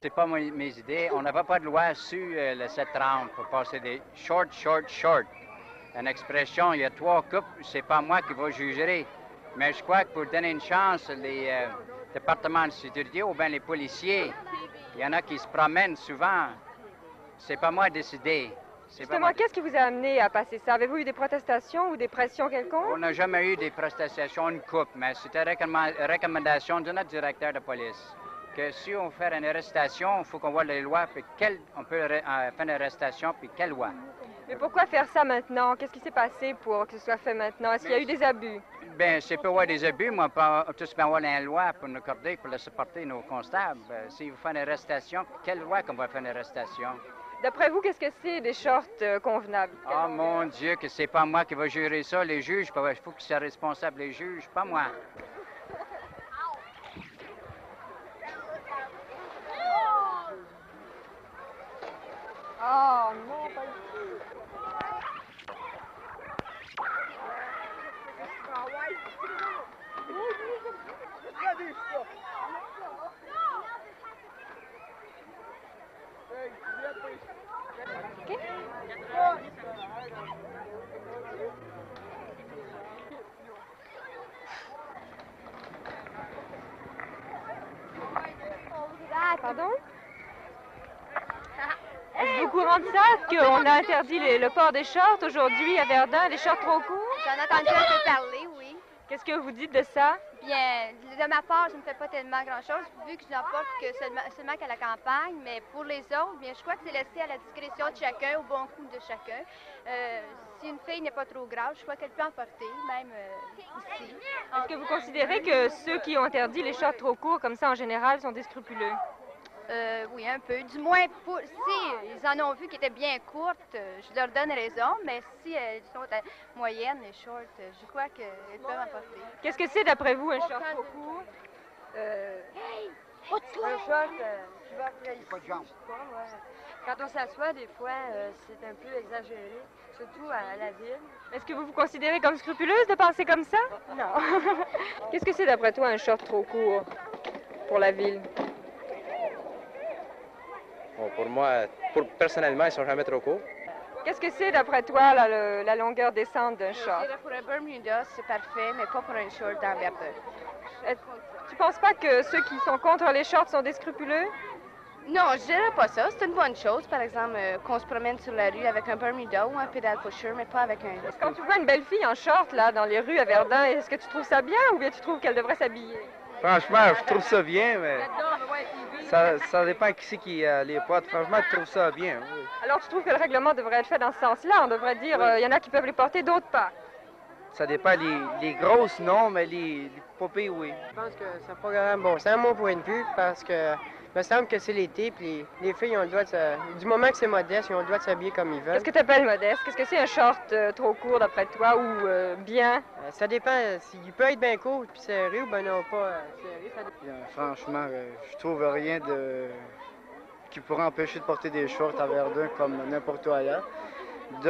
C'est pas mes idées. On n'avait pas de loi sur le 730 pour passer des short, short, short. Une expression, il y a 3 coupes, c'est pas moi qui va juger. Mais je crois que pour donner une chance, les départements de sécurité ou bien les policiers, il y en a qui se promènent souvent. C'est pas moi à décider. Justement, qu'est-ce qui vous a amené à passer ça? Avez-vous eu des protestations ou des pressions quelconques? On n'a jamais eu des protestations, une coupe, mais c'était recommandation de notre directeur de police. Que si on fait une arrestation, il faut qu'on voit les lois, puis on peut faire une arrestation, puis quelle loi. Mais pourquoi faire ça maintenant? Qu'est-ce qui s'est passé pour que ce soit fait maintenant? Est-ce qu'il y a eu des abus? Bien, c'est pas avoir des abus, moi, pas tous avoir une loi pour nous accorder, pour laisser porter nos constables. Si vous faites une arrestation, quelle loi qu'on va faire une arrestation? D'après vous, qu'est-ce que c'est des shorts convenables? Oh mon Dieu, que c'est pas moi qui va jurer ça, les juges. Il faut qu'ils soient responsables, les juges, pas moi. Oh non, pas ici. Pardon? Êtes-vous au courant de ça, qu'on a interdit le port des shorts aujourd'hui à Verdun, des shorts trop courts? J'en ai entendu un peu parler, oui. Qu'est-ce que vous dites de ça? Bien, de ma part, je ne fais pas tellement grand-chose, vu que je n'en porte que seulement qu'à la campagne, mais pour les autres, bien, je crois que c'est laissé à la discrétion de chacun, au bon goût de chacun. Si une fille n'est pas trop grave, je crois qu'elle peut en porter, même ici. Est-ce que vous considérez que ceux qui ont interdit les shorts trop courts, comme ça, en général, sont des scrupuleux? Oui, un peu. Du moins, si ils en ont vu qui étaient bien courtes, je leur donne raison, mais si elles sont moyennes et short, je crois qu'elles peuvent en porter. Qu'est-ce que c'est, d'après vous, un short trop court? Un short, tu vas après ici, je crois, ouais. Quand on s'assoit, des fois, c'est un peu exagéré, surtout à la ville. Est-ce que vous vous considérez comme scrupuleuse de penser comme ça? Non. Qu'est-ce que c'est, d'après toi, un short trop court pour la ville? Bon, pour moi, personnellement, ils ne sont jamais trop courts. Qu'est-ce que c'est, d'après toi, la longueur descente d'un short? Pour un Bermuda, c'est parfait, mais pas pour un short en verdure. Tu penses pas que ceux qui sont contre les shorts sont des scrupuleux? Non, je dirais pas ça. C'est une bonne chose, par exemple, qu'on se promène sur la rue avec un Bermuda ou un pédale pusher, mais pas avec un... Quand tu vois une belle fille en short, là, dans les rues à Verdun, est-ce que tu trouves ça bien ou bien tu trouves qu'elle devrait s'habiller? Franchement, je trouve ça bien, mais ça dépend qui c'est qui les porte. Franchement, je trouve ça bien. Oui. Alors, tu trouves que le règlement devrait être fait dans ce sens-là? On devrait dire, il y en a qui peuvent les porter, d'autres pas. Ça dépend, les grosses, non, mais les poupées, oui. Je pense que ça n'a pas vraiment bon sens, mon point de vue, parce que il me semble que c'est l'été, puis les filles ont le droit de du moment que c'est modeste, ils ont le droit de s'habiller comme ils veulent. Qu'est-ce que tu appelles modeste? Qu'est-ce que c'est un short trop court, d'après toi, ou bien? Ça dépend, s'il peut être bien court puis serré ou ben non pas serré, ça dépend. Bien, franchement, je trouve rien qui pourrait empêcher de porter des shorts à Verdun comme n'importe où ailleurs.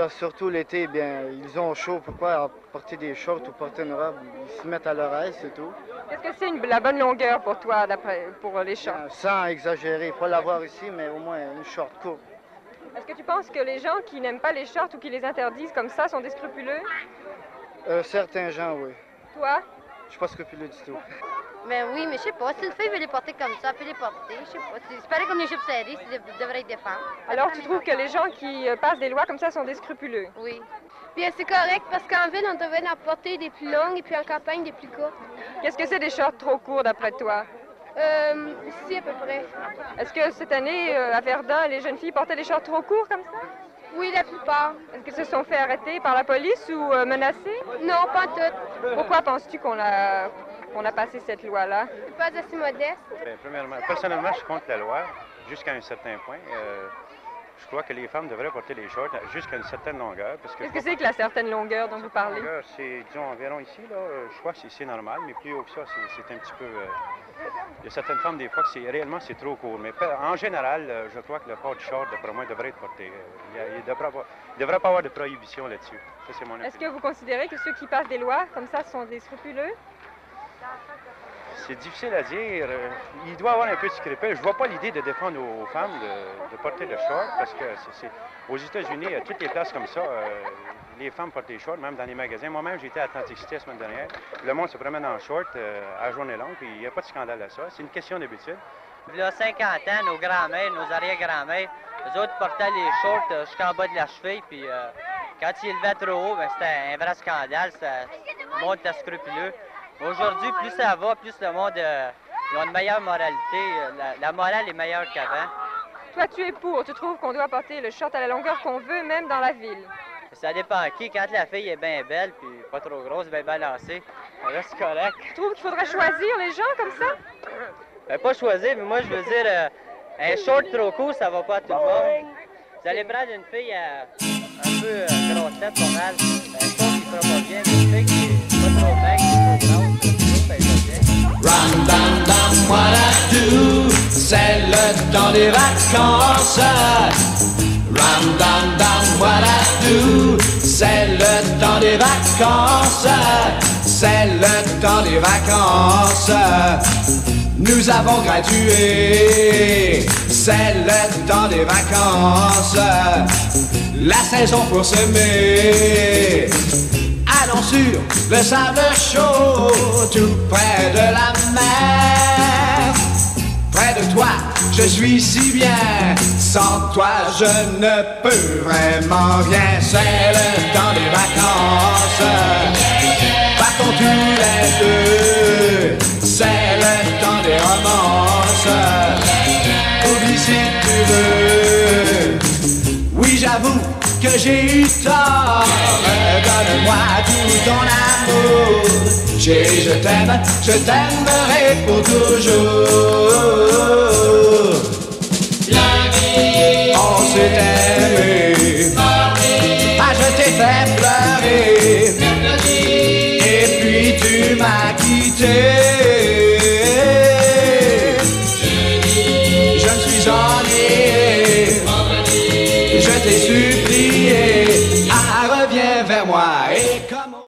Surtout l'été, bien, ils ont chaud. Pourquoi porter des shorts ou porter une robe? Ils se mettent à l'oreille, c'est tout. Qu'est-ce que c'est la bonne longueur pour toi, pour les shorts? Sans exagérer, pas l'avoir ici, mais au moins une short courte. Est-ce que tu penses que les gens qui n'aiment pas les shorts ou qui les interdisent comme ça sont des scrupuleux? Certains gens, oui. Toi? Je suis pas scrupuleux du tout. Mais oui, mais je sais pas, si une fille veut les porter comme ça, elle peut les porter, je sais pas. C'est pareil comme les jupes serrées, ça devrait être défendu. Alors, tu trouves que les gens qui passent des lois comme ça sont des scrupuleux? Oui. Bien, c'est correct parce qu'en ville, on devrait en porter des plus longues et puis en campagne des plus courtes. Qu'est-ce que c'est des shorts trop courts, d'après toi? Ici, à peu près. Est-ce que cette année, à Verdun, les jeunes filles portaient des shorts trop courts comme ça? Oui, la plupart. Est-ce qu'elles se sont fait arrêter par la police ou menacées? Non, pas toutes. Pourquoi penses-tu qu'on a passé cette loi-là? C'est pas assez modeste. Bien, premièrement, personnellement, je suis contre la loi jusqu'à un certain point. Je crois que les femmes devraient porter les shorts jusqu'à une certaine longueur. Qu'est-ce que c'est que la certaine longueur dont vous parlez? C'est, disons, environ ici, là, je crois que c'est normal, mais plus haut que ça, c'est un petit peu... il y a certaines femmes, des fois, que réellement, c'est trop court. Mais en général, je crois que le port de short, d'après moi, devrait être porté. Il ne devrait pas avoir de prohibition là-dessus. Ça, c'est mon opinion. Est-ce que vous considérez que ceux qui passent des lois comme ça sont des scrupuleux? C'est difficile à dire. Il doit avoir un peu de scrupule. Je vois pas l'idée de défendre aux femmes de porter le short parce que aux États-Unis, à toutes les places comme ça, les femmes portent des shorts, même dans les magasins. Moi-même, j'étais à Atlantic City la semaine dernière. Le monde se promène en short à journée longue, puis il n'y a pas de scandale à ça. C'est une question d'habitude. Il y a 50 ans, nos grands-mères, nos arrière-grands-mères, eux autres portaient les shorts jusqu'en bas de la cheville, puis quand ils levaient trop haut, ben, c'était un vrai scandale, le monde était scrupuleux. Aujourd'hui, plus ça va, plus le monde ils ont une meilleure moralité. La morale est meilleure qu'avant. Toi, tu es pour. Tu trouves qu'on doit porter le short à la longueur qu'on veut, même dans la ville? Ça dépend qui. Quand la fille est bien belle, puis pas trop grosse, bien balancée, là, c'est correct. Tu trouves qu'il faudrait choisir les gens comme ça? Ben, pas choisir, mais moi, je veux dire, un short trop court, ça va pas à tout le monde. Vous allez prendre une fille un peu grossette, pas mal. Un short qui fera pas bien, mais une fille qui est pas trop maigre, trop grosse, ça va bien. Ram, dam, dam, what I do, c'est le temps des vacances. Ram, dam, dam, what I do, c'est le temps des vacances. C'est le temps des vacances. Nous avons gradué, c'est le temps des vacances. La saison pour s'aimer. Allons sur le sable chaud, tout près de la mer. Près de toi, je suis si bien. Sans toi, je ne peux vraiment rien. C'est le temps des vacances. Partons tous les deux. C'est le temps des romances. Oublie si tu veux. Oui, j'avoue que j'ai eu tort. Donne-moi tout ton amour. Chérie, je t'aimerai pour toujours. On s'est aimé. Ah, je t'ai fait pleurer. Et puis tu m'as quitté. Je me suis ennuyé. Je t'ai supplié. Ah, reviens vers moi.